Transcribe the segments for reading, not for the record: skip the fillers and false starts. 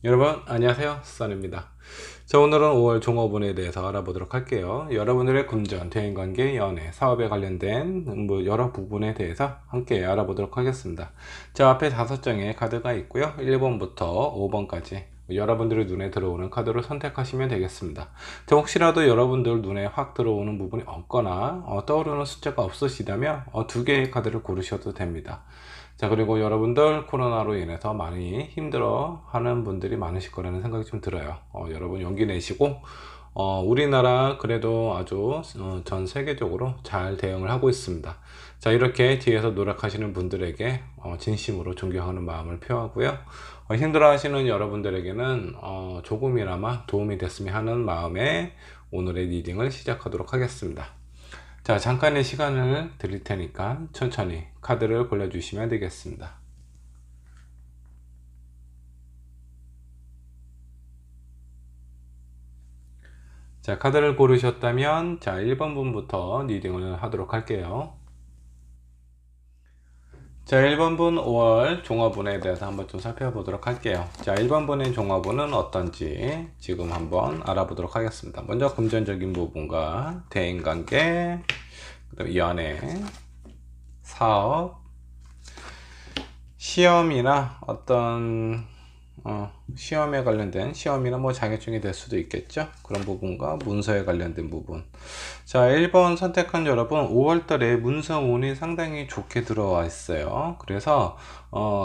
여러분 안녕하세요, 수산입니다. 자, 오늘은 5월 종업원에 대해서 알아보도록 할게요. 여러분들의 금전, 대인관계, 연애, 사업에 관련된 여러 부분에 대해서 함께 알아보도록 하겠습니다. 자, 앞에 5장의 카드가 있고요, 1번부터 5번까지 여러분들의 눈에 들어오는 카드를 선택하시면 되겠습니다. 자, 혹시라도 여러분들 눈에 확 들어오는 부분이 없거나 떠오르는 숫자가 없으시다면 2개의 카드를 고르셔도 됩니다. 자, 그리고 여러분들 코로나로 인해서 많이 힘들어 하는 분들이 많으실 거라는 생각이 좀 들어요. 여러분 용기 내시고, 우리나라 그래도 아주 전 세계적으로 잘 대응을 하고 있습니다. 자, 이렇게 뒤에서 노력하시는 분들에게 진심으로 존경하는 마음을 표하고요. 힘들어 하시는 여러분들에게는 조금이나마 도움이 됐으면 하는 마음에 오늘의 리딩을 시작하도록 하겠습니다. 자, 잠깐의 시간을 드릴 테니까 천천히 카드를 골라주시면 되겠습니다. 자, 카드를 고르셨다면, 자, 1번 분부터 리딩을 하도록 할게요. 자, 1번 분 5월 종합운에 대해서 한번 좀 살펴보도록 할게요. 자, 1번 분의 종합운은 어떤지 지금 한번 알아보도록 하겠습니다. 먼저 금전적인 부분과 대인관계, 그다음에 연애, 사업, 시험이나 어떤 시험에 관련된 시험이나 자격증이 될 수도 있겠죠. 그런 부분과 문서에 관련된 부분. 자, 1번 선택한 여러분, 5월달에 문서운이 상당히 좋게 들어와 있어요. 그래서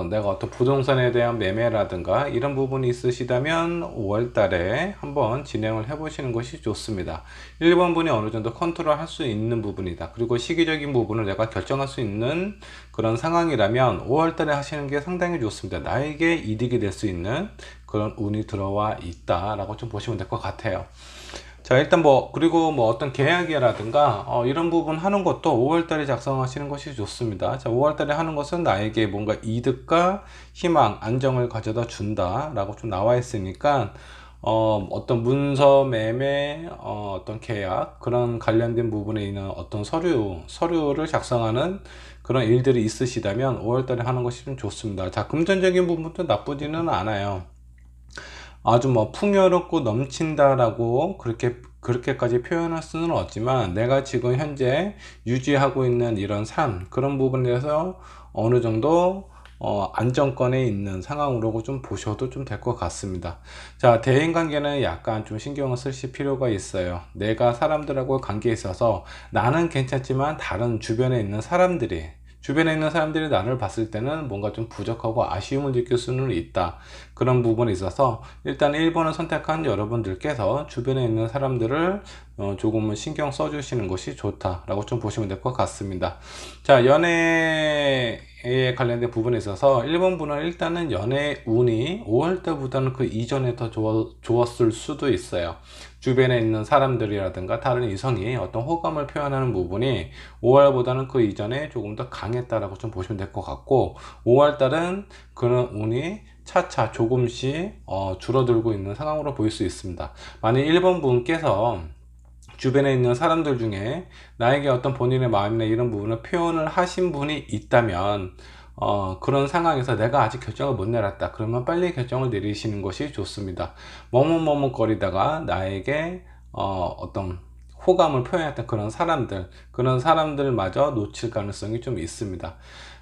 내가 어떤 부동산에 대한 매매라든가 이런 부분이 있으시다면 5월달에 한번 진행을 해보시는 것이 좋습니다. 1번 분이 어느 정도 컨트롤 할 수 있는 부분이다. 그리고 시기적인 부분을 내가 결정할 수 있는 그런 상황이라면 5월달에 하시는 게 상당히 좋습니다. 나에게 이득이 될 수 있는 그런 운이 들어와 있다 라고 좀 보시면 될 것 같아요. 자, 일단 그리고 어떤 계약이라든가 이런 부분 하는 것도 5월달에 작성하시는 것이 좋습니다. 자, 5월달에 하는 것은 나에게 뭔가 이득과 희망, 안정을 가져다 준다 라고 좀 나와 있으니까 어떤 문서 매매, 어떤 계약, 그런 관련된 부분에 있는 어떤 서류를 작성하는 그런 일들이 있으시다면 5월달에 하는 것이 좀 좋습니다. 자, 금전적인 부분도 나쁘지는 않아요. 아주 풍요롭고 넘친다라고 그렇게까지 표현할 수는 없지만, 내가 지금 현재 유지하고 있는 이런 삶, 그런 부분에서 어느 정도 안정권에 있는 상황으로 좀 보셔도 좀 될 것 같습니다. 자, 대인관계는 약간 좀 신경을 쓰실 필요가 있어요. 내가 사람들하고 관계에 있어서 나는 괜찮지만 다른 주변에 있는 사람들이 나를 봤을 때는 뭔가 좀 부족하고 아쉬움을 느낄 수는 있다. 그런 부분에 있어서 일단 1번을 선택한 여러분들께서 주변에 있는 사람들을 조금은 신경 써주시는 것이 좋다라고 좀 보시면 될 것 같습니다. 자, 연애에 관련된 부분에 있어서 1번 분은 일단은 연애 운이 5월 때보다는 그 이전에 더 좋았을 수도 있어요. 주변에 있는 사람들이라든가 다른 이성이 어떤 호감을 표현하는 부분이 5월보다는 그 이전에 조금 더 강했다라고 좀 보시면 될 것 같고, 5월 달은 그런 운이 차차 조금씩 줄어들고 있는 상황으로 보일 수 있습니다. 만약 1번 분께서 주변에 있는 사람들 중에 나에게 어떤 본인의 마음이나 이런 부분을 표현을 하신 분이 있다면 그런 상황에서 내가 아직 결정을 못 내렸다 그러면 빨리 결정을 내리시는 것이 좋습니다. 머뭇머뭇거리다가 나에게 어떤 호감을 표현했던 그런 사람들마저 놓칠 가능성이 좀 있습니다.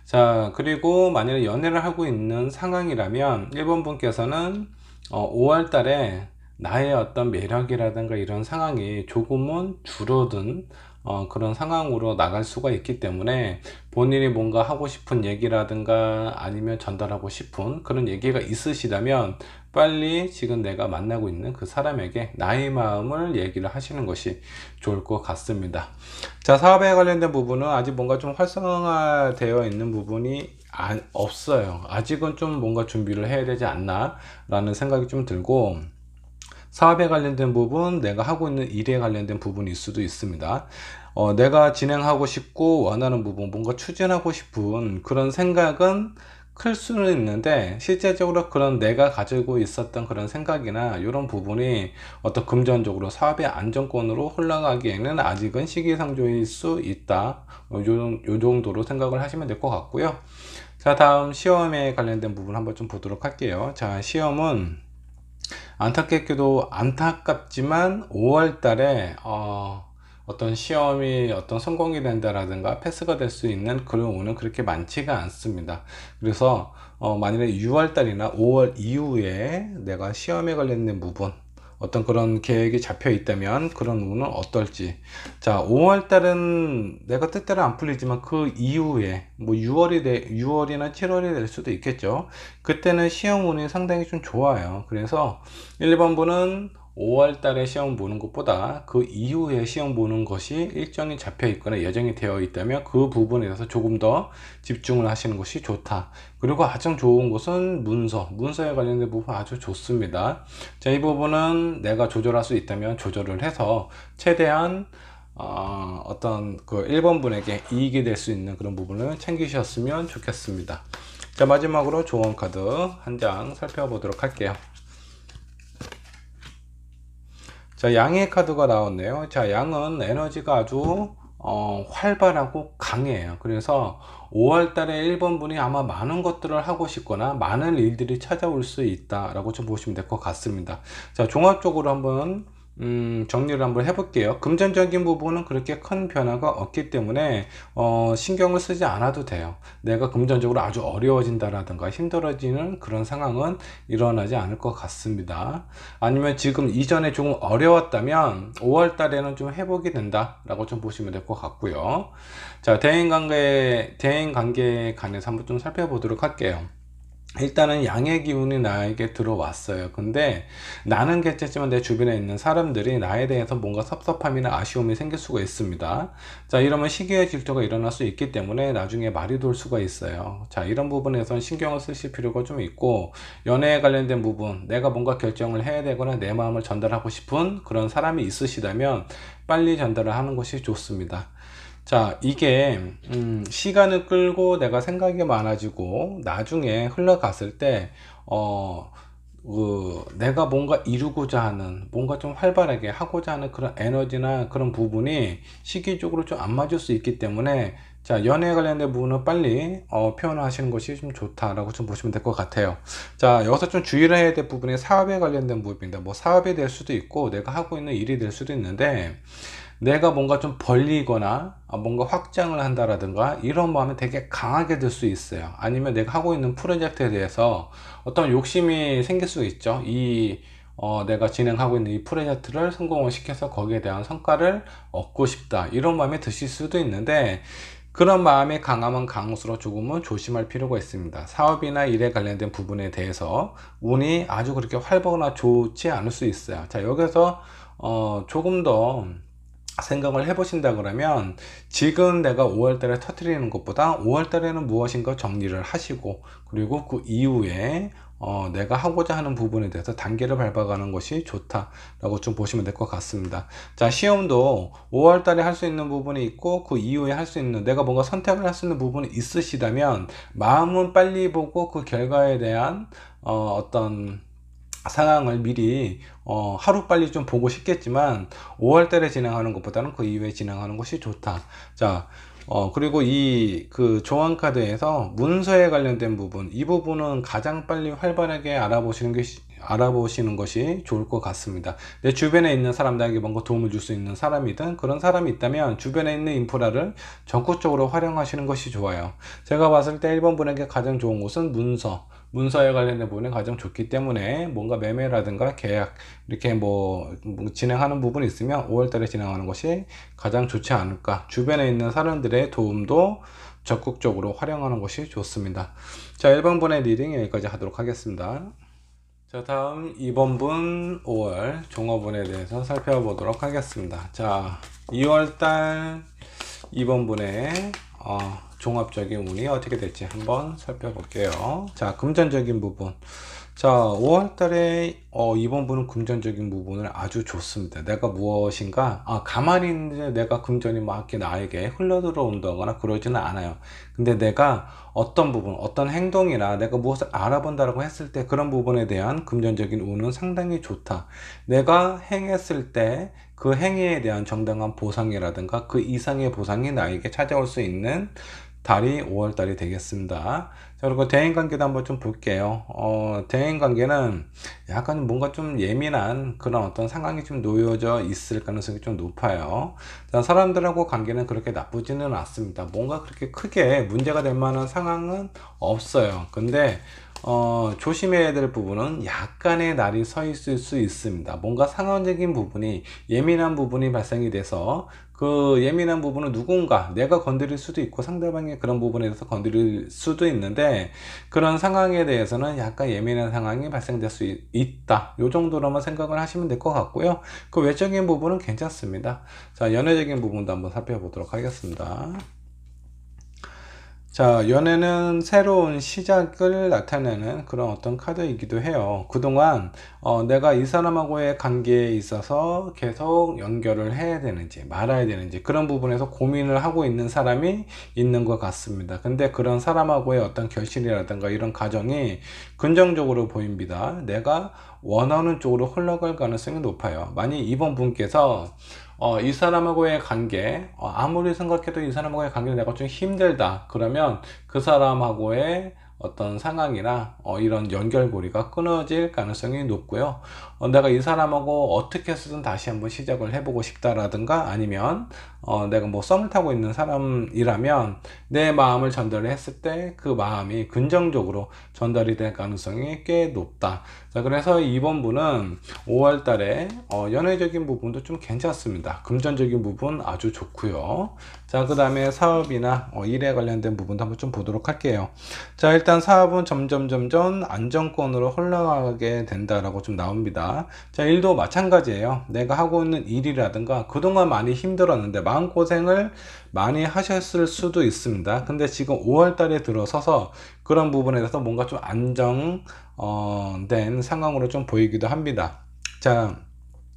자, 그리고 만약에 연애를 하고 있는 상황이라면 1번 분께서는 5월 달에 나의 어떤 매력이라든가 이런 상황이 조금은 줄어든 그런 상황으로 나갈 수가 있기 때문에, 본인이 뭔가 하고 싶은 얘기라든가 아니면 전달하고 싶은 그런 얘기가 있으시다면 빨리 지금 내가 만나고 있는 그 사람에게 나의 마음을 얘기를 하시는 것이 좋을 것 같습니다. 자, 사업에 관련된 부분은 아직 뭔가 좀 활성화되어 있는 부분이 없어요. 아직은 좀 뭔가 준비를 해야 되지 않나 라는 생각이 좀 들고, 사업에 관련된 부분, 내가 하고 있는 일에 관련된 부분일 수도 있습니다. 내가 진행하고 싶고 원하는 부분, 뭔가 추진하고 싶은 그런 생각은 클 수는 있는데, 실제적으로 그런 내가 가지고 있었던 그런 생각이나 이런 부분이 어떤 금전적으로 사업의 안정권으로 흘러가기에는 아직은 시기상조일 수 있다. 요 정도로 생각을 하시면 될 것 같고요. 자, 다음 시험에 관련된 부분 한번 좀 보도록 할게요. 자, 시험은 안타깝게도 안타깝지만 5월 달에 어떤 시험이 어떤 성공이 된다라든가 패스가 될 수 있는 그런 운은 그렇게 많지가 않습니다. 그래서 만일에 6월 달이나 5월 이후에 내가 시험에 관련된 부분 어떤 그런 계획이 잡혀 있다면 그런 운은 어떨지. 자, 5월 달은 내가 뜻대로 안 풀리지만 그 이후에 뭐 6월이나 7월이 될 수도 있겠죠. 그때는 시험 운이 상당히 좀 좋아요. 그래서 1번분은 5월 달에 시험 보는 것보다 그 이후에 시험 보는 것이 일정이 잡혀 있거나 예정이 되어 있다면 그 부분에 대해서 조금 더 집중을 하시는 것이 좋다. 그리고 가장 좋은 것은 문서에 관련된 부분 아주 좋습니다. 자, 이 부분은 내가 조절할 수 있다면 조절을 해서 최대한 어떤 그 1번 분에게 이익이 될 수 있는 그런 부분을 챙기셨으면 좋겠습니다. 자, 마지막으로 조언 카드 한 장 살펴보도록 할게요. 자, 양의 카드가 나왔네요. 자, 양은 에너지가 아주 활발하고 강해요. 그래서 5월 달에 1번 분이 아마 많은 것들을 하고 싶거나 많은 일들이 찾아올 수 있다라고 좀 보시면 될 것 같습니다. 자, 종합적으로 한번 정리를 한번 해볼게요. 금전적인 부분은 그렇게 큰 변화가 없기 때문에 신경을 쓰지 않아도 돼요. 내가 금전적으로 아주 어려워진다라든가 힘들어지는 그런 상황은 일어나지 않을 것 같습니다. 아니면 지금 이전에 조금 어려웠다면 5월 달에는 좀 회복이 된다 라고 좀 보시면 될 것 같고요. 자, 대인관계에 관해서 한번 좀 살펴보도록 할게요. 일단은 양의 기운이 나에게 들어왔어요. 근데 나는 괜찮지만 내 주변에 있는 사람들이 나에 대해서 뭔가 섭섭함이나 아쉬움이 생길 수가 있습니다. 자, 이러면 시기의 질투가 일어날 수 있기 때문에 나중에 말이 돌 수가 있어요. 자, 이런 부분에선 신경을 쓰실 필요가 좀 있고, 연애에 관련된 부분, 내가 뭔가 결정을 해야 되거나 내 마음을 전달하고 싶은 그런 사람이 있으시다면 빨리 전달을 하는 것이 좋습니다. 자, 이게 시간을 끌고 내가 생각이 많아지고 나중에 흘러갔을 때 내가 뭔가 이루고자 하는 뭔가 좀 활발하게 하고자 하는 그런 에너지나 그런 부분이 시기적으로 좀 안 맞을 수 있기 때문에, 자, 연애에 관련된 부분은 빨리 표현하시는 것이 좀 좋다라고 좀 보시면 될 것 같아요. 자, 여기서 좀 주의를 해야 될 부분이 사업에 관련된 부분입니다. 뭐 사업이 될 수도 있고 내가 하고 있는 일이 될 수도 있는데, 내가 뭔가 좀 벌리거나 뭔가 확장을 한다라든가 이런 마음이 되게 강하게 들 수 있어요. 아니면 내가 하고 있는 프로젝트에 대해서 어떤 욕심이 생길 수 있죠. 내가 진행하고 있는 이 프로젝트를 성공을 시켜서 거기에 대한 성과를 얻고 싶다, 이런 마음이 드실 수도 있는데, 그런 마음이 강하면 강할수록 조금은 조심할 필요가 있습니다. 사업이나 일에 관련된 부분에 대해서 운이 아주 그렇게 활발하거나 좋지 않을 수 있어요. 자, 여기서 조금 더 생각을 해보신다 그러면, 지금 내가 5월 달에 터뜨리는 것보다 5월 달에는 무엇인가 정리를 하시고, 그리고 그 이후에 내가 하고자 하는 부분에 대해서 단계를 밟아가는 것이 좋다라고 좀 보시면 될 것 같습니다. 자, 시험도 5월 달에 할 수 있는 부분이 있고 그 이후에 할 수 있는, 내가 뭔가 선택을 할 수 있는 부분이 있으시다면 마음은 빨리 보고 그 결과에 대한 어떤 상황을 미리 하루빨리 좀 보고 싶겠지만 5월 달에 진행하는 것보다는 그 이후에 진행하는 것이 좋다. 자, 그리고 그 조언 카드에서 문서에 관련된 부분, 이 부분은 가장 빨리 활발하게 알아보시는 것이 좋을 것 같습니다. 내 주변에 있는 사람들에게 뭔가 도움을 줄 수 있는 사람이든 그런 사람이 있다면 주변에 있는 인프라를 적극적으로 활용하시는 것이 좋아요. 제가 봤을 때 1번 분에게 가장 좋은 곳은 문서에 관련된 부분이 가장 좋기 때문에, 뭔가 매매라든가 계약 이렇게 뭐 진행하는 부분이 있으면 5월 달에 진행하는 것이 가장 좋지 않을까. 주변에 있는 사람들의 도움도 적극적으로 활용하는 것이 좋습니다. 자, 1번 분의 리딩 여기까지 하도록 하겠습니다. 자, 다음 2번 분 5월 종업운에 대해서 살펴보도록 하겠습니다. 자, 2월달 2번 분의 종합적인 운이 어떻게 될지 한번 살펴볼게요. 자, 금전적인 부분. 자, 5월 달에 이번 분은 금전적인 부분을 아주 좋습니다. 내가 무엇인가 가만히 있는데 내가 금전이 막 이렇게 나에게 흘러들어온다거나 그러지는 않아요. 근데 내가 어떤 부분, 어떤 행동이나 내가 무엇을 알아본다라고 했을 때 그런 부분에 대한 금전적인 운은 상당히 좋다. 내가 행했을 때 그 행위에 대한 정당한 보상이라든가 그 이상의 보상이 나에게 찾아올 수 있는 달이 5월 달이 되겠습니다. 자, 그리고 대인관계도 한번 좀 볼게요. 대인관계는 약간 뭔가 좀 예민한 그런 어떤 상황이 좀 놓여져 있을 가능성이 좀 높아요. 자, 사람들하고 관계는 그렇게 나쁘지는 않습니다. 뭔가 그렇게 크게 문제가 될 만한 상황은 없어요. 근데 조심해야 될 부분은 약간의 날이 서 있을 수 있습니다. 뭔가 상황적인 부분이 예민한 부분이 발생이 돼서 그 예민한 부분은 누군가 내가 건드릴 수도 있고 상대방의 그런 부분에 대해서 건드릴 수도 있는데 그런 상황에 대해서는 약간 예민한 상황이 발생될 수 있다. 요 정도로만 생각을 하시면 될 것 같고요. 그 외적인 부분은 괜찮습니다. 자, 연애적인 부분도 한번 살펴보도록 하겠습니다. 자, 연애는 새로운 시작을 나타내는 그런 어떤 카드이기도 해요. 그동안 내가 이 사람하고의 관계에 있어서 계속 연결을 해야 되는지 말아야 되는지 그런 부분에서 고민을 하고 있는 사람이 있는 것 같습니다. 근데 그런 사람하고의 어떤 결실이라든가 이런 과정이 긍정적으로 보입니다. 내가 원하는 쪽으로 흘러갈 가능성이 높아요. 만약 이번 분께서 이 사람하고의 관계, 아무리 생각해도 이 사람하고의 관계는 내가 좀 힘들다. 그러면 그 사람하고의 어떤 상황이나 이런 연결고리가 끊어질 가능성이 높고요. 내가 이 사람하고 어떻게 해서든 다시 한번 시작을 해보고 싶다라든가 아니면 내가 뭐 썸을 타고 있는 사람이라면 내 마음을 전달을 했을 때 그 마음이 긍정적으로 전달이 될 가능성이 꽤 높다. 자, 그래서 이번 분은 5월 달에 연애적인 부분도 좀 괜찮습니다. 금전적인 부분 아주 좋고요. 자, 그 다음에 사업이나 일에 관련된 부분도 한번 좀 보도록 할게요. 자, 일단 사업은 점점 안정권으로 흘러가게 된다라고 좀 나옵니다. 자, 일도 마찬가지예요. 내가 하고 있는 일이라든가 그동안 많이 힘들었는데 마음고생을 많이 하셨을 수도 있습니다. 근데 지금 5월 달에 들어서서 그런 부분에 대해서 뭔가 좀 된 상황으로 좀 보이기도 합니다. 자,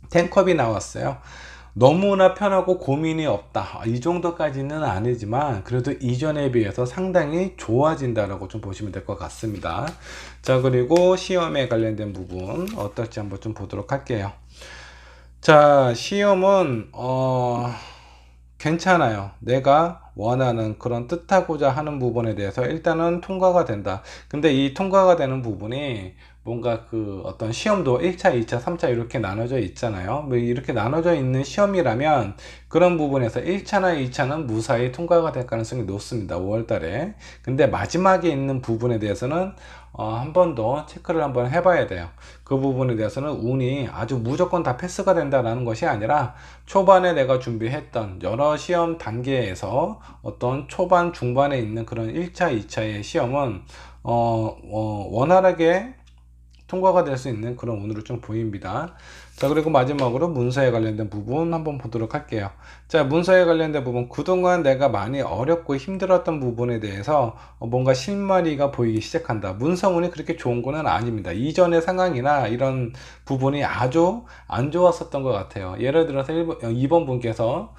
10컵이 나왔어요. 너무나 편하고 고민이 없다. 이 정도까지는 아니지만 그래도 이전에 비해서 상당히 좋아진다라고 좀 보시면 될 것 같습니다. 자, 그리고 시험에 관련된 부분 어떨지 한번 좀 보도록 할게요. 자, 시험은 괜찮아요. 내가 원하는 그런 뜻하고자 하는 부분에 대해서 일단은 통과가 된다. 근데 이 통과가 되는 부분이 뭔가 그 어떤 시험도 1차, 2차, 3차 이렇게 나눠져 있잖아요. 뭐 이렇게 나눠져 있는 시험이라면 그런 부분에서 1차나 2차는 무사히 통과가 될 가능성이 높습니다. 5월 달에. 근데 마지막에 있는 부분에 대해서는 한 번 더 체크를 한번 해봐야 돼요. 그 부분에 대해서는 운이 아주 무조건 다 패스가 된다라는 것이 아니라 초반에 내가 준비했던 여러 시험 단계에서 어떤 초반, 중반에 있는 그런 1차, 2차의 시험은 원활하게 통과가 될 수 있는 그런 운으로 좀 보입니다. 자, 그리고 마지막으로 문서에 관련된 부분 한번 보도록 할게요. 자, 문서에 관련된 부분, 그동안 내가 많이 어렵고 힘들었던 부분에 대해서 뭔가 실마리가 보이기 시작한다. 문서운이 그렇게 좋은 거는 아닙니다. 이전의 상황이나 이런 부분이 아주 안 좋았었던 것 같아요. 예를 들어서 2번 분께서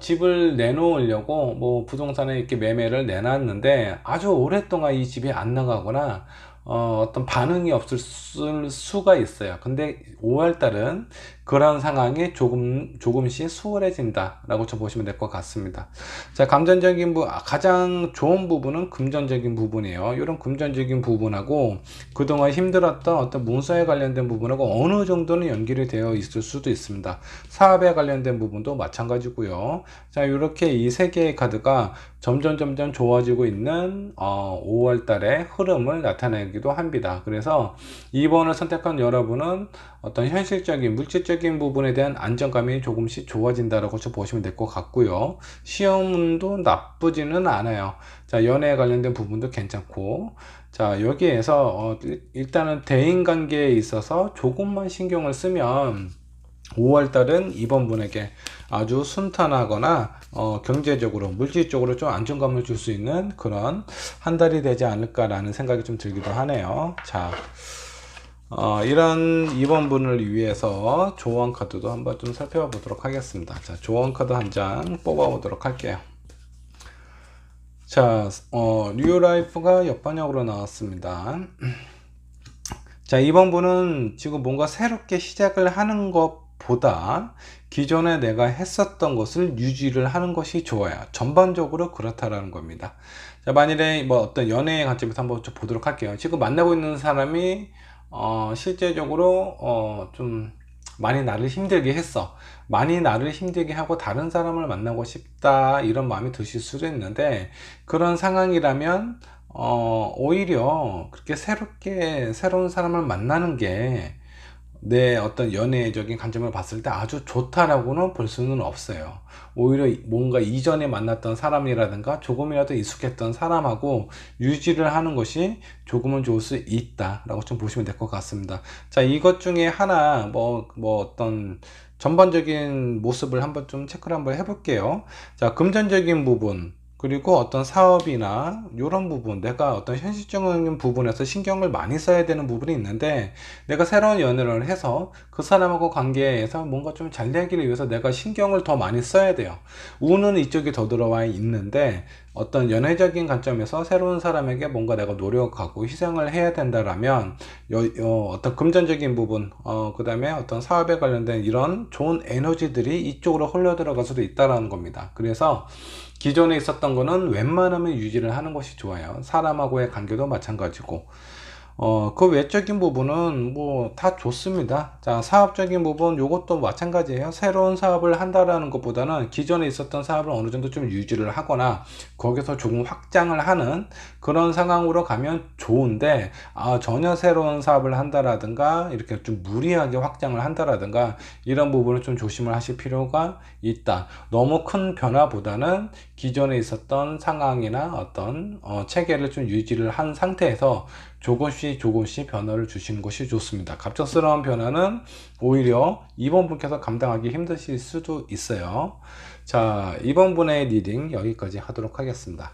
집을 내놓으려고 뭐 부동산에 이렇게 매매를 내놨는데 아주 오랫동안 이 집이 안 나가거나 어떤 반응이 없을 수가 있어요. 근데 5월달은 그런 상황이 조금씩 수월해진다 라고 좀 보시면 될 것 같습니다. 자, 가장 좋은 부분은 금전적인 부분이에요. 이런 금전적인 부분하고 그동안 힘들었던 어떤 문서에 관련된 부분하고 어느 정도는 연결이 되어 있을 수도 있습니다. 사업에 관련된 부분도 마찬가지고요. 자, 이렇게 이 세 개의 카드가 점점 좋아지고 있는 5월 달의 흐름을 나타내기도 합니다. 그래서 2번을 선택한 여러분은 어떤 현실적인 물질적인 부분에 대한 안정감이 조금씩 좋아진다라고 좀 보시면 될 것 같고요. 시험도 나쁘지는 않아요. 자, 연애에 관련된 부분도 괜찮고, 자, 여기에서 일단은 대인관계에 있어서 조금만 신경을 쓰면 5월달은 이번 분에게 아주 순탄하거나 경제적으로 물질적으로 좀 안정감을 줄 수 있는 그런 한 달이 되지 않을까라는 생각이 좀 들기도 하네요. 자, 이런 이번 분을 위해서 조언 카드도 한번 좀 살펴보도록 하겠습니다. 자, 조언 카드 한 장 뽑아보도록 할게요. 자, 뉴라이프가 옆방향으로 나왔습니다. 자, 이번 분은 지금 뭔가 새롭게 시작을 하는 것 보다 기존에 내가 했었던 것을 유지를 하는 것이 좋아요. 전반적으로 그렇다라는 겁니다. 자, 만일에 뭐 어떤 연애의 관점에서 한번 좀 보도록 할게요. 지금 만나고 있는 사람이 실제적으로 좀 많이 나를 힘들게 했어. 많이 나를 힘들게 하고 다른 사람을 만나고 싶다 이런 마음이 드실 수도 있는데, 그런 상황이라면 오히려 그렇게 새롭게 새로운 사람을 만나는 게 내 어떤 연애적인 관점을 봤을 때 아주 좋다라고는 볼 수는 없어요. 오히려 뭔가 이전에 만났던 사람이라든가 조금이라도 익숙했던 사람하고 유지를 하는 것이 조금은 좋을 수 있다라고 좀 보시면 될 것 같습니다. 자, 이것 중에 하나 뭐 어떤 전반적인 모습을 한번 좀 체크를 한번 해볼게요. 자, 금전적인 부분, 그리고 어떤 사업이나 이런 부분, 내가 어떤 현실적인 부분에서 신경을 많이 써야 되는 부분이 있는데, 내가 새로운 연애를 해서 그 사람하고 관계에서 뭔가 좀 잘 되기를 위해서 내가 신경을 더 많이 써야 돼요. 우는 이쪽이 더 들어와 있는데, 어떤 연애적인 관점에서 새로운 사람에게 뭔가 내가 노력하고 희생을 해야 된다라면 어떤 금전적인 부분, 그 다음에 어떤 사업에 관련된 이런 좋은 에너지들이 이쪽으로 흘러 들어갈 수도 있다라는 겁니다. 그래서 기존에 있었던 거는 웬만하면 유지를 하는 것이 좋아요. 사람하고의 관계도 마찬가지고. 그 외적인 부분은 뭐 다 좋습니다. 자, 사업적인 부분 요것도 마찬가지예요. 새로운 사업을 한다라는 것보다는 기존에 있었던 사업을 어느 정도 좀 유지를 하거나 거기서 조금 확장을 하는 그런 상황으로 가면 좋은데, 전혀 새로운 사업을 한다라든가 이렇게 좀 무리하게 확장을 한다라든가 이런 부분을 좀 조심을 하실 필요가 있다. 너무 큰 변화보다는 기존에 있었던 상황이나 어떤 체계를 좀 유지를 한 상태에서 조금씩 변화를 주시는 것이 좋습니다. 갑작스러운 변화는 오히려 이번 분께서 감당하기 힘드실 수도 있어요. 자, 이번 분의 리딩 여기까지 하도록 하겠습니다.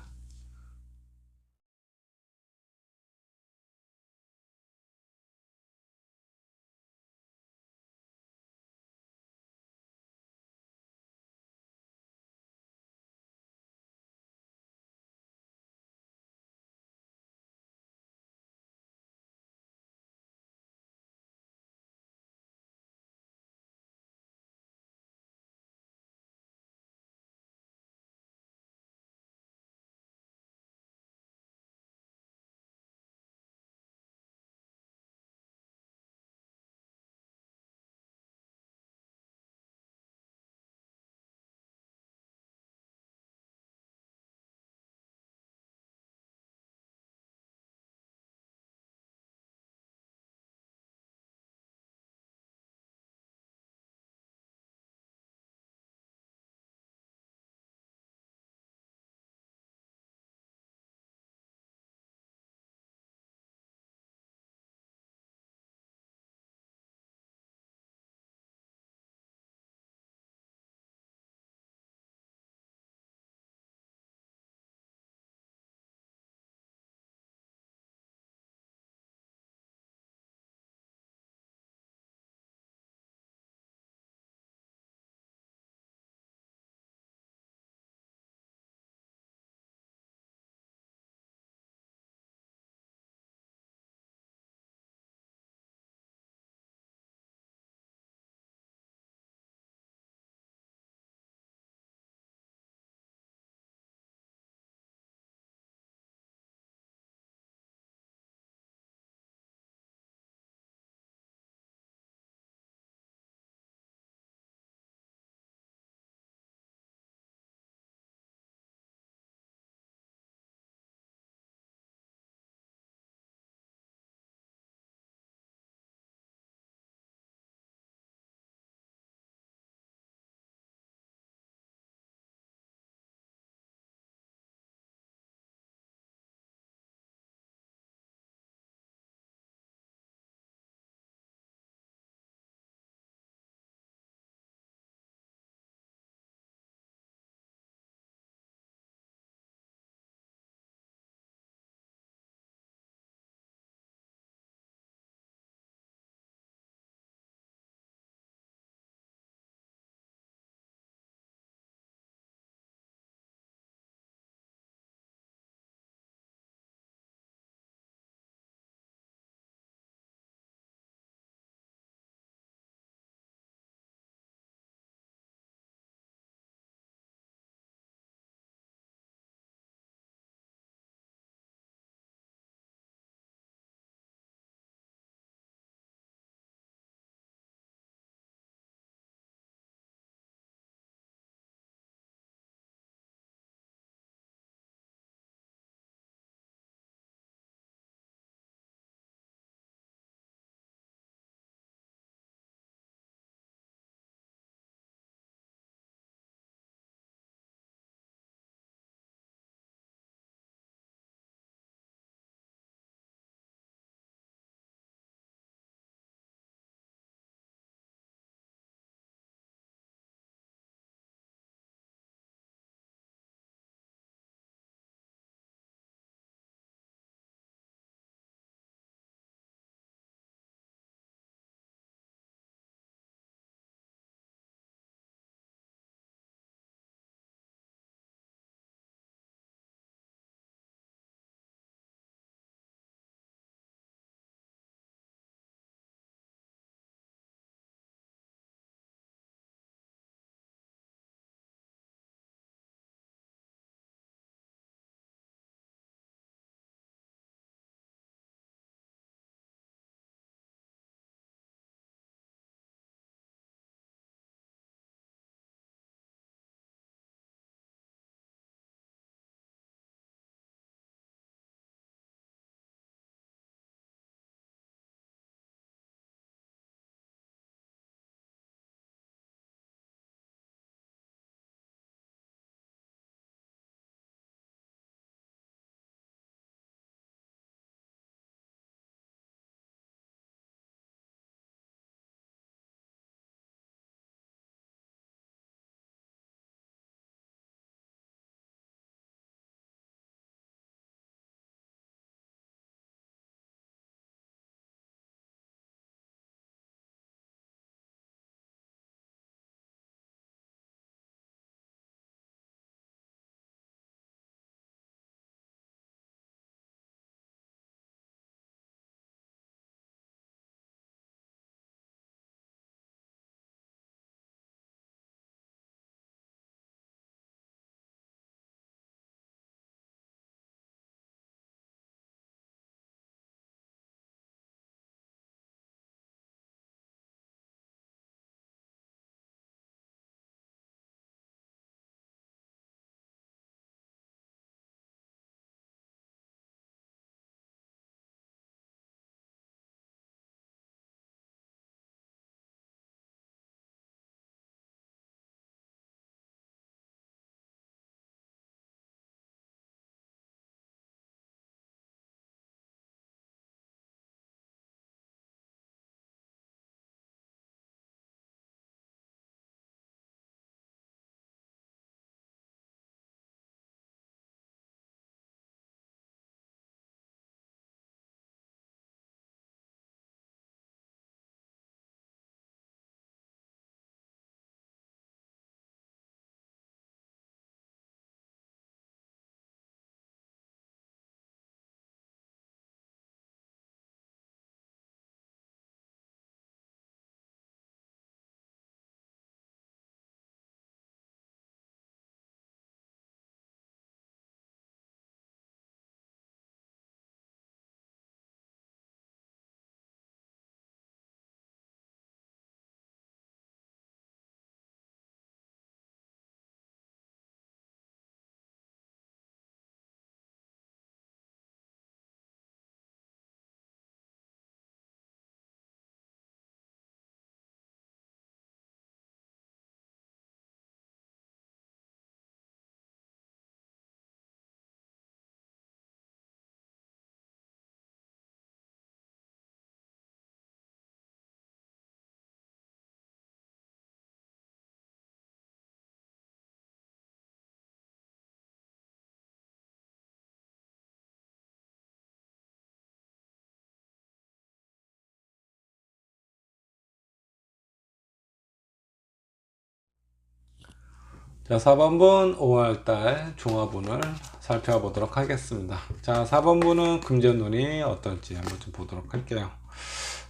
자, 4번분 5월달 종합운을 살펴보도록 하겠습니다. 자, 4번분은 금전운이 어떨지 한번 좀 보도록 할게요.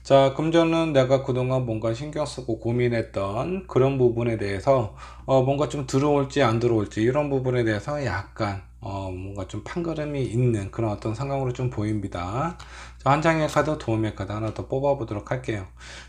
자, 금전은 내가 그동안 뭔가 신경 쓰고 고민했던 그런 부분에 대해서 뭔가 좀 들어올지 안 들어올지 이런 부분에 대해서 약간 뭔가 좀 판가름이 있는 그런 어떤 상황으로 좀 보입니다. 자, 한 장의 카드, 도움의 카드 하나 더 뽑아 보도록 할게요.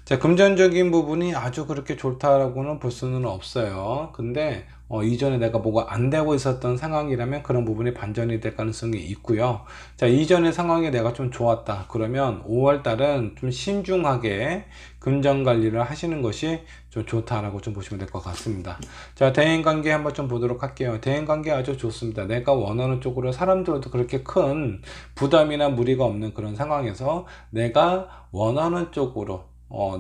자, 금전적인 부분이 아주 그렇게 좋다라고는 볼 수는 없어요. 근데 이전에 내가 뭐가 안 되고 있었던 상황이라면 그런 부분이 반전이 될 가능성이 있고요. 자, 이전의 상황이 내가 좀 좋았다 그러면 5월달은 좀 신중하게 금전 관리를 하시는 것이 좀 좋다라고 좀 보시면 될 것 같습니다. 자, 대인관계 한번 좀 보도록 할게요. 대인관계 아주 좋습니다. 내가 원하는 쪽으로 사람들도 그렇게 큰 부담이나 무리가 없는 그런 상황에서 내가 원하는 쪽으로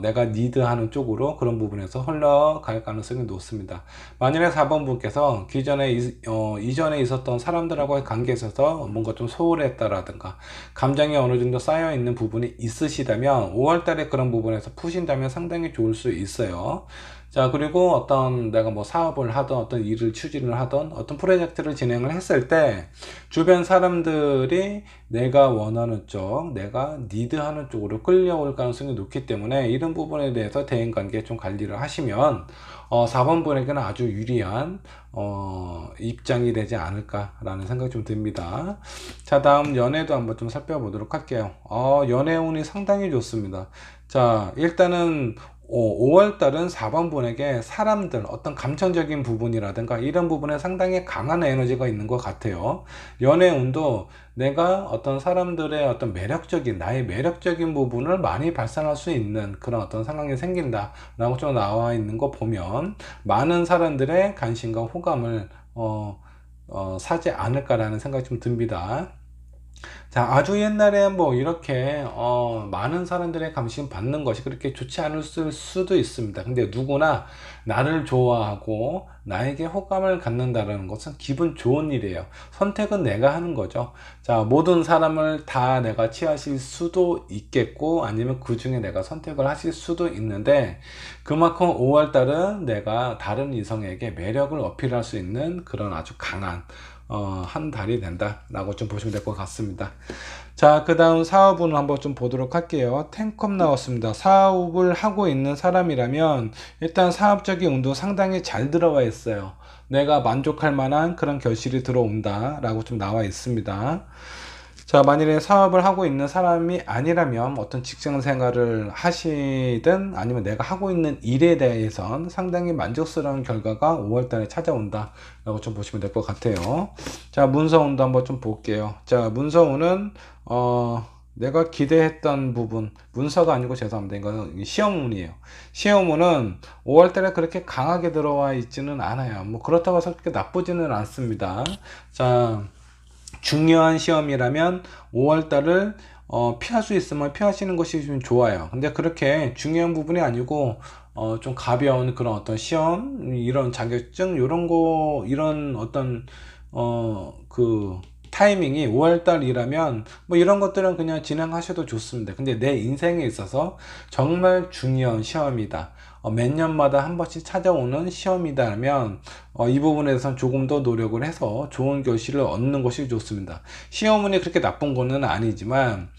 내가 니드하는 쪽으로 그런 부분에서 흘러갈 가능성이 높습니다. 만약에 4번 분께서 이전에 있었던 사람들하고의 관계에 있어서 뭔가 좀 소홀했다라든가 감정이 어느 정도 쌓여 있는 부분이 있으시다면 5월 달에 그런 부분에서 푸신다면 상당히 좋을 수 있어요. 자, 그리고 내가 뭐 사업을 하던 어떤 일을 추진을 하던 어떤 프로젝트를 진행을 했을 때 주변 사람들이 내가 원하는 쪽, 내가 니드하는 쪽으로 끌려올 가능성이 높기 때문에 이런 부분에 대해서 대인관계 좀 관리를 하시면 4번 분에게는 아주 유리한 입장이 되지 않을까라는 생각이 좀 듭니다. 자, 다음 연애도 한번 좀 살펴보도록 할게요. 연애운이 상당히 좋습니다. 자, 일단은 5월달은 4번 분에게 사람들, 어떤 감정적인 부분이라든가 이런 부분에 상당히 강한 에너지가 있는 것 같아요. 연애운도 내가 어떤 사람들의 어떤 나의 매력적인 부분을 많이 발산할 수 있는 그런 어떤 상황이 생긴다 라고 좀 나와 있는 거 보면 많은 사람들의 관심과 호감을 사지 않을까라는 생각이 좀 듭니다. 자, 아주 옛날에 뭐 이렇게 많은 사람들의 관심 받는 것이 그렇게 좋지 않을 수도 있습니다. 근데 누구나 나를 좋아하고 나에게 호감을 갖는다는 것은 기분 좋은 일이에요. 선택은 내가 하는 거죠. 자, 모든 사람을 다 내가 취하실 수도 있겠고 아니면 그 중에 내가 선택을 하실 수도 있는데 그만큼 5월달은 내가 다른 이성에게 매력을 어필할 수 있는 그런 아주 강한 한 달이 된다 라고 좀 보시면 될 것 같습니다. 자, 그 다음 사업운을 한번 좀 보도록 할게요. 10컵 나왔습니다. 사업을 하고 있는 사람이라면 일단 사업적인 운도 상당히 잘 들어와 있어요. 내가 만족할 만한 그런 결실이 들어온다 라고 좀 나와 있습니다. 자, 만일에 사업을 하고 있는 사람이 아니라면 어떤 직장 생활을 하시든 아니면 내가 하고 있는 일에 대해선 상당히 만족스러운 결과가 5월달에 찾아온다 라고 좀 보시면 될 것 같아요. 자, 문서운도 한번 좀 볼게요. 자, 문서운은 내가 기대했던 부분, 문서가 아니고 죄송합니다. 이거 시험운이에요. 시험운은 5월달에 그렇게 강하게 들어와 있지는 않아요. 뭐 그렇다고 해서 그렇게 나쁘지는 않습니다. 자, 중요한 시험이라면 5월달을 피할 수 있으면 피하시는 것이 좀 좋아요. 근데 그렇게 중요한 부분이 아니고 좀 가벼운 그런 어떤 시험, 이런 자격증, 이런 어떤 그 타이밍이 5월달이라면 뭐 이런 것들은 그냥 진행하셔도 좋습니다. 근데 내 인생에 있어서 정말 중요한 시험이다. 몇 년마다 한 번씩 찾아오는 시험이다면 이 부분에 대해서는 조금 더 노력을 해서 좋은 결실을 얻는 것이 좋습니다. 시험운이 그렇게 나쁜 거는 아니지만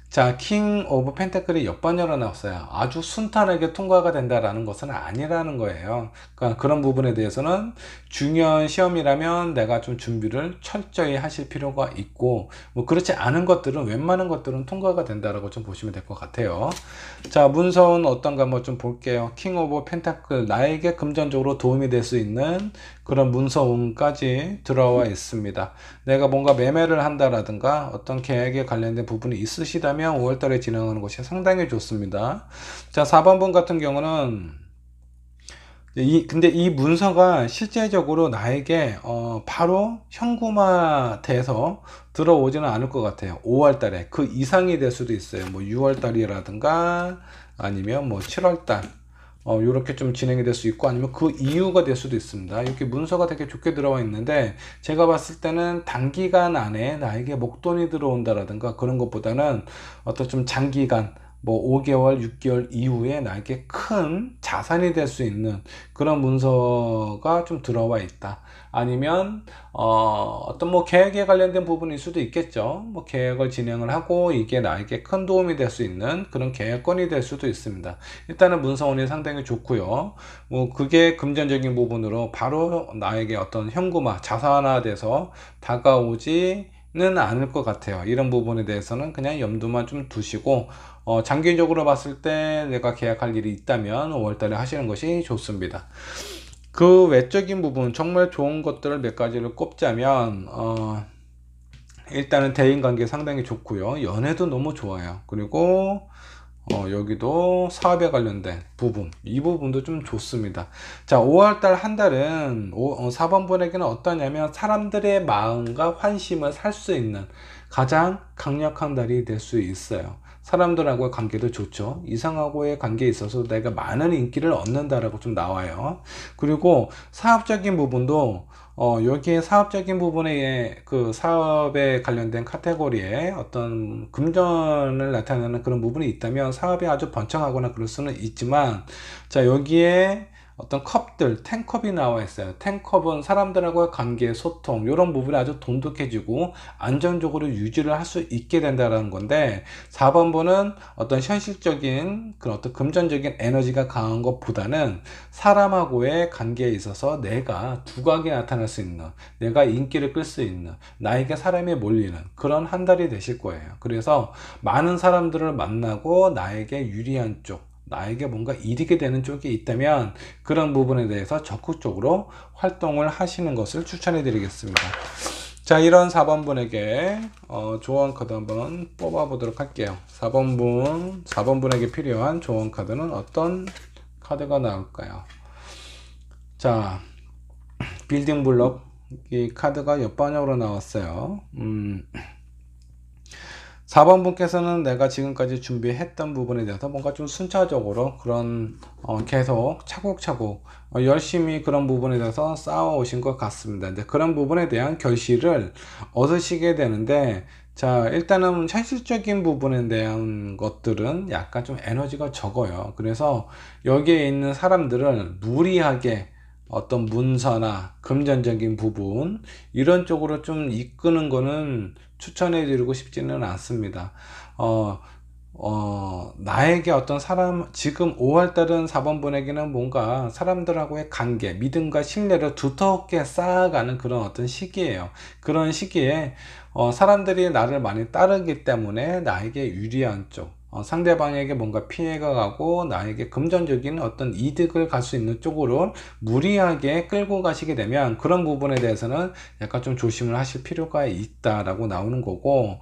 자, 킹 오브 펜타클이 역반열로 나왔어요. 아주 순탄하게 통과가 된다라는 것은 아니라는 거예요. 그러니까 그런 부분에 대해서는 중요한 시험이라면 내가 좀 준비를 철저히 하실 필요가 있고 뭐 그렇지 않은 것들은 웬만한 것들은 통과가 된다라고 좀 보시면 될 것 같아요. 자, 문서운 어떤가 한번 좀 볼게요. 킹 오브 펜타클, 나에게 금전적으로 도움이 될 수 있는 그런 문서운까지 들어와 있습니다. 내가 뭔가 매매를 한다라든가 어떤 계획에 관련된 부분이 있으시다면 5월달에 진행하는 것이 상당히 좋습니다. 자, 4번분 같은 경우는 근데 이 문서가 실제적으로 나에게 바로 현금화돼서 들어오지는 않을 것 같아요. 5월달에 그 이상이 될 수도 있어요. 뭐 6월달이라든가 아니면 뭐 7월달 요렇게 좀 진행이 될 수 있고 아니면 그 이유가 될 수도 있습니다. 이렇게 문서가 되게 좋게 들어와 있는데 제가 봤을 때는 단기간 안에 나에게 목돈이 들어온다라든가 그런 것보다는 어떤 좀 장기간 뭐 5개월, 6개월 이후에 나에게 큰 자산이 될 수 있는 그런 문서가 좀 들어와 있다. 아니면 어떤 뭐 계획에 관련된 부분일 수도 있겠죠. 뭐 계획을 진행을 하고 이게 나에게 큰 도움이 될 수 있는 그런 계획권이 될 수도 있습니다. 일단은 문서운이 상당히 좋고요. 뭐 그게 금전적인 부분으로 바로 나에게 어떤 현금화, 자산화돼서 다가오지는 않을 것 같아요. 이런 부분에 대해서는 그냥 염두만 좀 두시고 장기적으로 봤을 때 내가 계약할 일이 있다면 5월달에 하시는 것이 좋습니다. 그 외적인 부분 정말 좋은 것들을 몇 가지를 꼽자면 일단은 대인관계 상당히 좋고요. 연애도 너무 좋아요. 그리고 여기도 사업에 관련된 부분, 이 부분도 좀 좋습니다. 자, 5월달 한 달은 4번분에게는 어떠냐면 사람들의 마음과 환심을 살 수 있는 가장 강력한 달이 될 수 있어요. 사람들하고의 관계도 좋죠. 이상하고의 관계에 있어서 내가 많은 인기를 얻는다라고 좀 나와요. 그리고 사업적인 부분도 여기에 사업적인 부분에 그 사업에 관련된 카테고리에 어떤 금전을 나타내는 그런 부분이 있다면 사업이 아주 번창하거나 그럴 수는 있지만, 자, 여기에 어떤 컵들, 텐컵이 나와 있어요. 텐컵은 사람들하고의 관계, 소통, 이런 부분이 아주 돈독해지고 안정적으로 유지를 할 수 있게 된다는 건데, 4번분은 어떤 현실적인 그런 어떤 금전적인 에너지가 강한 것보다는 사람하고의 관계에 있어서 내가 두각이 나타날 수 있는, 내가 인기를 끌 수 있는, 나에게 사람이 몰리는 그런 한 달이 되실 거예요. 그래서 많은 사람들을 만나고 나에게 유리한 쪽, 나에게 뭔가 이익이 되는 쪽이 있다면 그런 부분에 대해서 적극적으로 활동을 하시는 것을 추천해 드리겠습니다. 자, 이런 4번분에게 조언 카드 한번 뽑아 보도록 할게요. 4번분에게 필요한 조언 카드는 어떤 카드가 나올까요? 자, 빌딩 블록 이 카드가 옆방향으로 나왔어요. 4번 분께서는 내가 지금까지 준비했던 부분에 대해서 뭔가 좀 순차적으로 그런 계속 차곡차곡 열심히 그런 부분에 대해서 쌓아 오신 것 같습니다. 근데 그런 부분에 대한 결실을 얻으시게 되는데, 자, 일단은 현실적인 부분에 대한 것들은 약간 좀 에너지가 적어요. 그래서 여기에 있는 사람들을 무리하게 어떤 문서나 금전적인 부분 이런 쪽으로 좀 이끄는 거는 추천해 드리고 싶지는 않습니다. 나에게 어떤 사람, 지금 5월달은 4번분에게는 뭔가 사람들하고의 관계, 믿음과 신뢰를 두텁게 쌓아가는 그런 어떤 시기예요. 그런 시기에 사람들이 나를 많이 따르기 때문에 나에게 유리한 쪽, 상대방에게 뭔가 피해가 가고 나에게 금전적인 어떤 이득을 갈 수 있는 쪽으로 무리하게 끌고 가시게 되면 그런 부분에 대해서는 약간 좀 조심을 하실 필요가 있다라고 나오는 거고,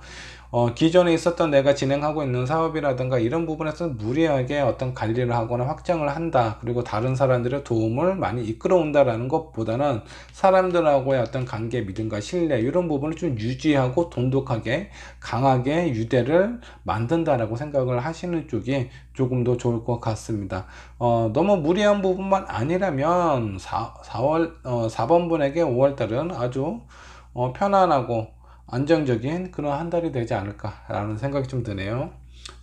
기존에 있었던 내가 진행하고 있는 사업이라든가 이런 부분에서 무리하게 어떤 관리를 하거나 확장을 한다, 그리고 다른 사람들의 도움을 많이 이끌어 온다라는 것보다는 사람들하고의 어떤 관계, 믿음과 신뢰 이런 부분을 좀 유지하고 돈독하게 강하게 유대를 만든다라고 생각을 하시는 쪽이 조금 더 좋을 것 같습니다. 너무 무리한 부분만 아니라면 4번분에게 5월달은 아주 편안하고 안정적인 그런 한 달이 되지 않을까 라는 생각이 좀 드네요.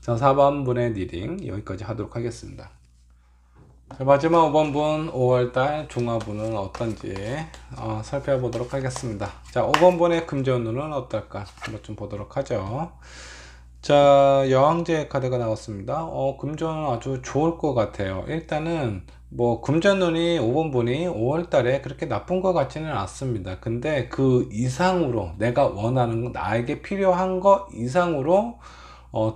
자, 4번분의 리딩 여기까지 하도록 하겠습니다. 자, 마지막 5번분 5월달 종합운은 어떤지 살펴보도록 하겠습니다. 자, 5번분의 금전운은 어떨까 한번 좀 보도록 하죠. 자, 여왕제 카드가 나왔습니다. 금전은 아주 좋을 것 같아요. 일단은 뭐 금전운이 5번분이 5월달에 그렇게 나쁜 것 같지는 않습니다. 근데 그 이상으로 내가 원하는 나에게 필요한 것 이상으로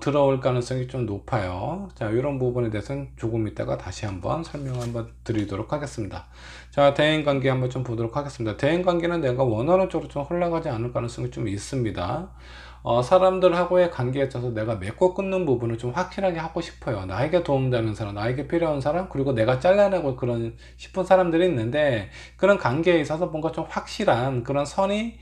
들어올 가능성이 좀 높아요. 자, 이런 부분에 대해서는 조금 이따가 다시 한번 설명 한번 드리도록 하겠습니다. 자, 대인관계 한번 좀 보도록 하겠습니다. 대인관계는 내가 원하는 쪽으로 좀 흘러가지 않을 가능성이 좀 있습니다. 사람들하고의 관계에 있어서 내가 맺고 끊는 부분을 좀 확실하게 하고 싶어요. 나에게 도움되는 사람, 나에게 필요한 사람, 그리고 내가 잘라내고 그런 싶은 사람들이 있는데, 그런 관계에 있어서 뭔가 좀 확실한 그런 선이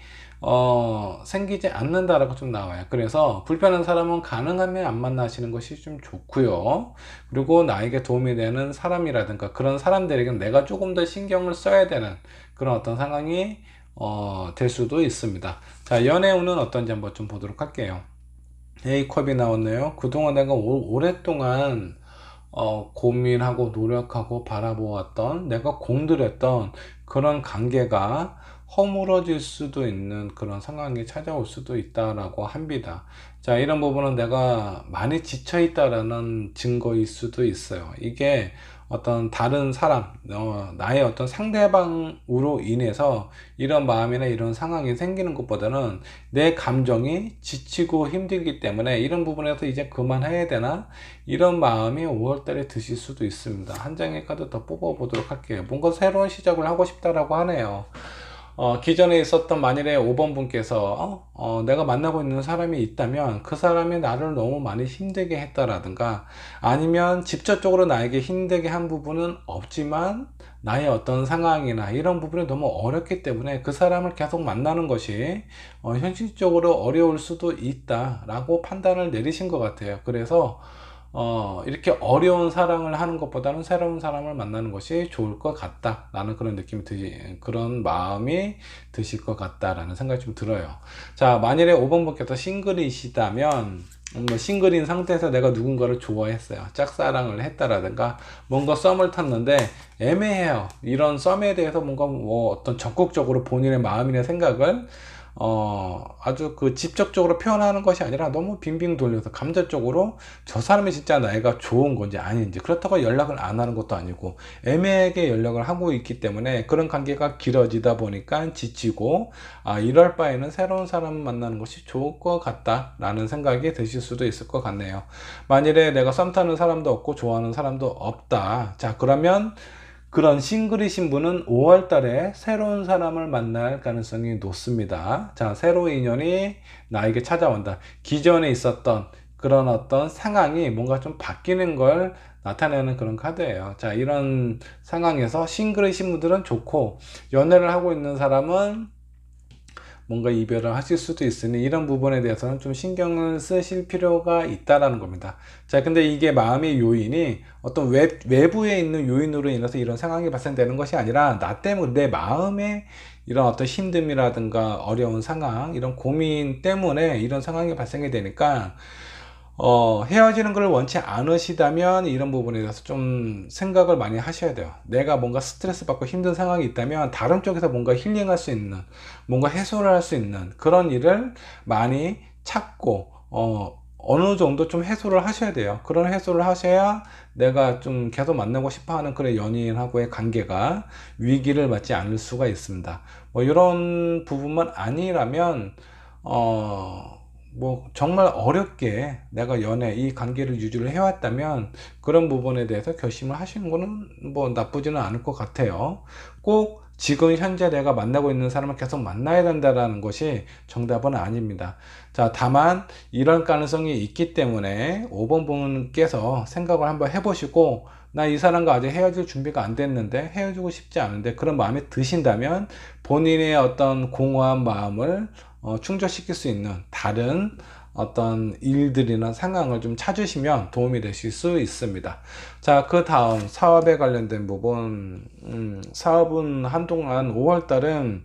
생기지 않는다라고 좀 나와요. 그래서 불편한 사람은 가능하면 안 만나시는 것이 좀 좋고요. 그리고 나에게 도움이 되는 사람이라든가 그런 사람들에게는 내가 조금 더 신경을 써야 되는 그런 어떤 상황이 될 수도 있습니다. 자, 연애운은 어떤지 한번 좀 보도록 할게요. A컵이 나왔네요. 그동안 내가 오랫동안 고민하고 노력하고 바라보았던 내가 공들였던 그런 관계가 허물어질 수도 있는 그런 상황이 찾아올 수도 있다라고 합니다. 자, 이런 부분은 내가 많이 지쳐 있다라는 증거일 수도 있어요. 이게 어떤 다른 사람, 나의 어떤 상대방으로 인해서 이런 마음이나 이런 상황이 생기는 것보다는 내 감정이 지치고 힘들기 때문에 이런 부분에서 이제 그만해야 되나? 이런 마음이 5월달에 드실 수도 있습니다. 한 장의 카드 더 뽑아 보도록 할게요. 뭔가 새로운 시작을 하고 싶다라고 하네요. 기존에 있었던 만일에 5번 분께서 내가 만나고 있는 사람이 있다면 그 사람이 나를 너무 많이 힘들게 했다라든가 아니면 직접적으로 나에게 힘들게 한 부분은 없지만 나의 어떤 상황이나 이런 부분이 너무 어렵기 때문에 그 사람을 계속 만나는 것이 현실적으로 어려울 수도 있다라고 판단을 내리신 것 같아요. 그래서 이렇게 어려운 사랑을 하는 것보다는 새로운 사람을 만나는 것이 좋을 것 같다 라는 그런 느낌이 그런 마음이 드실 것 같다 라는 생각이 좀 들어요. 자, 만일에 5번 분께서 싱글이시다면 싱글인 상태에서 내가 누군가를 좋아했어요, 짝사랑을 했다라든가 뭔가 썸을 탔는데 애매해요. 이런 썸에 대해서 뭔가 어떤 적극적으로 본인의 마음이나 생각을 아주 직접적으로 표현하는 것이 아니라 너무 빙빙 돌려서 감정적으로 저 사람이 진짜 나이가 좋은 건지 아닌지, 그렇다고 연락을 안 하는 것도 아니고 애매하게 연락을 하고 있기 때문에 그런 관계가 길어지다 보니까 지치고 이럴 바에는 새로운 사람을 만나는 것이 좋을 것 같다 라는 생각이 드실 수도 있을 것 같네요. 만일에 내가 썸 타는 사람도 없고 좋아하는 사람도 없다, 자 그러면 그런 싱글이신 분은 5월 달에 새로운 사람을 만날 가능성이 높습니다. 자, 새로운 인연이 나에게 찾아온다. 기존에 있었던 그런 어떤 상황이 뭔가 좀 바뀌는 걸 나타내는 그런 카드예요. 자, 이런 상황에서 싱글이신 분들은 좋고, 연애를 하고 있는 사람은 뭔가 이별을 하실 수도 있으니 이런 부분에 대해서는 좀 신경을 쓰실 필요가 있다라는 겁니다. 자, 근데 이게 마음의 요인이 어떤 외부에 있는 요인으로 인해서 이런 상황이 발생되는 것이 아니라 나 때문에 내 마음에 이런 어떤 힘듦이라든가 어려운 상황, 이런 고민 때문에 이런 상황이 발생이 되니까 헤어지는 걸 원치 않으시다면 이런 부분에 대해서 좀 생각을 많이 하셔야 돼요. 내가 뭔가 스트레스 받고 힘든 상황이 있다면 다른 쪽에서 뭔가 힐링할 수 있는, 뭔가 해소를 할 수 있는 그런 일을 많이 찾고 어느 정도 좀 해소를 하셔야 돼요. 그런 해소를 하셔야 내가 좀 계속 만나고 싶어 하는 그런 연인하고의 관계가 위기를 맞지 않을 수가 있습니다. 이런 부분만 아니라면 정말 어렵게 내가 이 관계를 유지를 해왔다면 그런 부분에 대해서 결심을 하시는 거는 나쁘지는 않을 것 같아요. 꼭 지금 현재 내가 만나고 있는 사람을 계속 만나야 된다는 것이 정답은 아닙니다. 자, 다만 이런 가능성이 있기 때문에 5번 분께서 생각을 한번 해보시고 나 이 사람과 아직 헤어질 준비가 안 됐는데, 헤어지고 싶지 않은데 그런 마음이 드신다면 본인의 어떤 공허한 마음을 충족시킬 수 있는 다른 어떤 일들이나 상황을 좀 찾으시면 도움이 되실 수 있습니다. 자, 그 다음 사업에 관련된 부분, 사업은 한동안 5월달은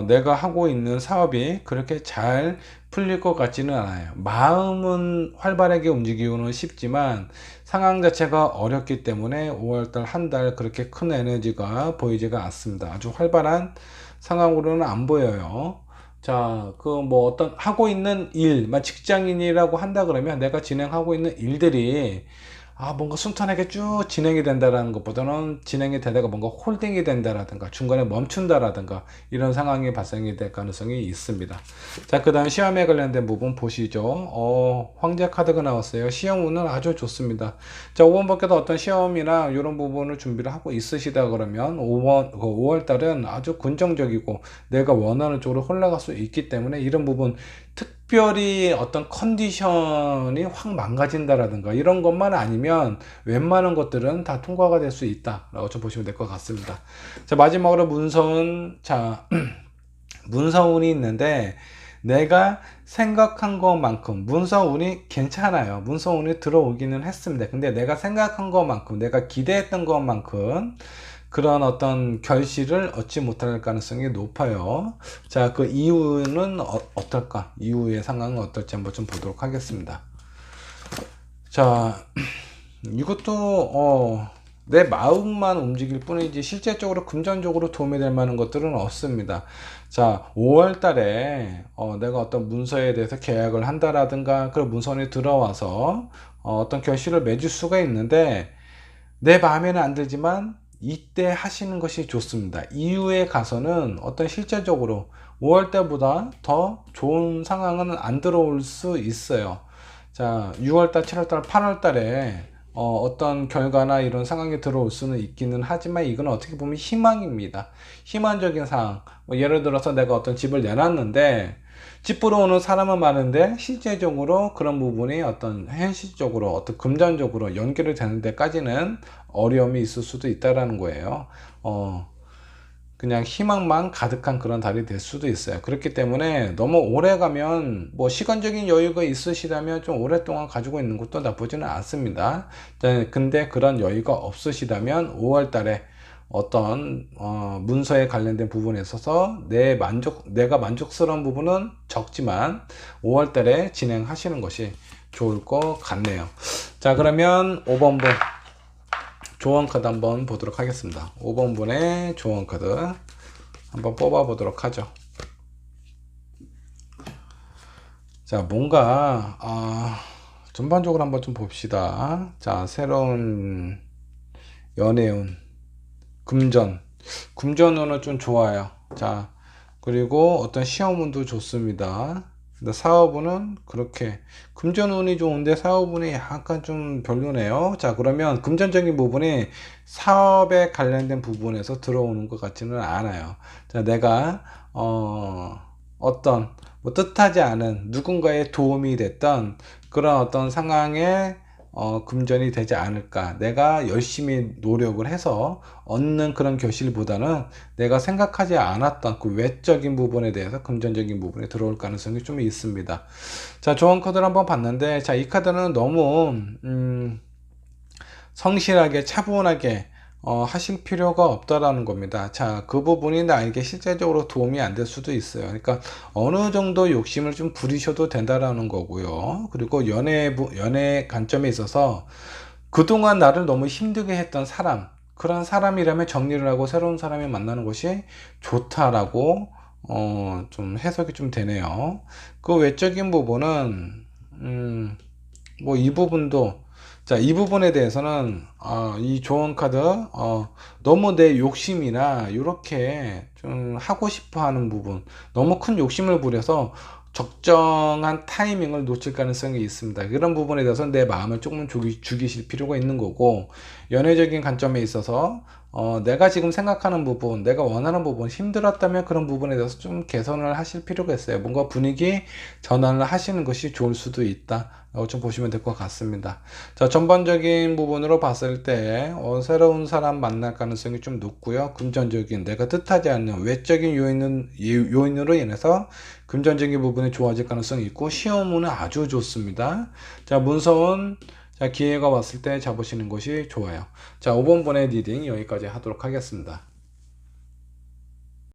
내가 하고 있는 사업이 그렇게 잘 풀릴 것 같지는 않아요. 마음은 활발하게 움직이고는 싶지만 상황 자체가 어렵기 때문에 5월달 한 달 그렇게 큰 에너지가 보이지가 않습니다. 아주 활발한 상황으로는 안 보여요. 자, 어떤 하고 있는 일, 직장인이라고 한다 그러면 내가 진행하고 있는 일들이 뭔가 순탄하게 쭉 진행이 된다라는 것보다는 진행이 되다가 뭔가 홀딩이 된다라든가 중간에 멈춘다라든가 이런 상황이 발생이 될 가능성이 있습니다. 자, 그 다음 시험에 관련된 부분 보시죠. 황제 카드가 나왔어요. 시험 운은 아주 좋습니다. 자, 5번 밖에도 어떤 시험이나 이런 부분을 준비를 하고 있으시다 그러면 5월 달은 아주 긍정적이고 내가 원하는 쪽으로 흘러갈 수 있기 때문에 이런 부분, 특별히 어떤 컨디션이 확 망가진다라든가 이런 것만 아니면 웬만한 것들은 다 통과가 될 수 있다 라고 좀 보시면 될 것 같습니다. 자, 마지막으로 문서운. 자, 문서운이 있는데 내가 생각한 것만큼 문서운이 괜찮아요. 문서운이 들어오기는 했습니다. 근데 내가 생각한 것만큼, 내가 기대했던 것만큼 그런 어떤 결실을 얻지 못할 가능성이 높아요. 자, 그 이유는 어떨까? 이후의 상황은 어떨지 한번 좀 보도록 하겠습니다. 자, 이것도 내 마음만 움직일 뿐이지 실제적으로 금전적으로 도움이 될 만한 것들은 없습니다. 자, 5월 달에 내가 어떤 문서에 대해서 계약을 한다라든가 그런 문서에 들어와서 어떤 결실을 맺을 수가 있는데 내 마음에는 안 들지만 이때 하시는 것이 좋습니다. 이후에 가서는 어떤 실제적으로 5월 때보다 더 좋은 상황은 안 들어올 수 있어요. 자, 6월달, 7월달, 8월달에 어떤 결과나 이런 상황이 들어올 수는 있기는 하지만 이건 어떻게 보면 희망입니다. 희망적인 상황. 뭐 예를 들어서 내가 어떤 집을 내놨는데 집 보러 오는 사람은 많은데 실제적으로 그런 부분이 어떤 현실적으로 어떤 금전적으로 연결이 되는 데까지는 어려움이 있을 수도 있다라는 거예요. 그냥 희망만 가득한 그런 달이 될 수도 있어요. 그렇기 때문에 너무 오래 가면 뭐 시간적인 여유가 있으시다면 좀 오랫동안 가지고 있는 것도 나쁘지는 않습니다. 근데 그런 여유가 없으시다면 5월 달에 어떤 문서에 관련된 부분에 있어서 내가 만족스러운 부분은 적지만 5월 달에 진행하시는 것이 좋을 것 같네요. 자, 그러면 5번분 조언 카드 한번 보도록 하겠습니다. 5번 분의 조언 카드 한번 뽑아 보도록 하죠. 자, 뭔가 전반적으로 한번 좀 봅시다. 자, 새로운 연애운 금전운은 좀 좋아요. 자, 그리고 어떤 시험운도 좋습니다. 근데 사업운은 그렇게 금전운이 좋은데 사업운이 약간 좀 별로네요. 자, 그러면 금전적인 부분이 사업에 관련된 부분에서 들어오는 것 같지는 않아요. 자, 내가 어떤 뭐 뜻하지 않은 누군가의 도움이 됐던 그런 어떤 상황에 금전이 되지 않을까. 내가 열심히 노력을 해서 얻는 그런 결실보다는 내가 생각하지 않았던 그 외적인 부분에 대해서 금전적인 부분에 들어올 가능성이 좀 있습니다. 자, 조언 카드를 한번 봤는데, 자, 이 카드는 너무 성실하게 차분하게 하실 필요가 없다라는 겁니다. 자, 그 부분이 나에게 실제적으로 도움이 안 될 수도 있어요. 그러니까 어느 정도 욕심을 좀 부리셔도 된다라는 거고요. 그리고 연애 관점에 있어서 그동안 나를 너무 힘들게 했던 사람, 그런 사람이라면 정리를 하고 새로운 사람을 만나는 것이 좋다라고 좀 해석이 좀 되네요. 그 외적인 부분은 뭐 이 부분도, 자, 이 부분에 대해서는 이 조언 카드 너무 내 욕심이나 이렇게 좀 하고 싶어 하는 부분, 너무 큰 욕심을 부려서 적정한 타이밍을 놓칠 가능성이 있습니다. 그런 부분에 대해서 내 마음을 조금 죽이실 필요가 있는 거고, 연애적인 관점에 있어서 내가 지금 생각하는 부분, 내가 원하는 부분, 힘들었다면 그런 부분에 대해서 좀 개선을 하실 필요가 있어요. 뭔가 분위기 전환을 하시는 것이 좋을 수도 있다. 좀 보시면 될 것 같습니다. 자, 전반적인 부분으로 봤을 때 새로운 사람 만날 가능성이 좀 높고요. 금전적인 내가 뜻하지 않는 외적인 요인으로 인해서 금전적인 부분이 좋아질 가능성이 있고, 시험운은 아주 좋습니다. 자, 문서운, 자, 기회가 왔을 때 잡으시는 것이 좋아요. 자, 5번 번의 리딩 여기까지 하도록 하겠습니다.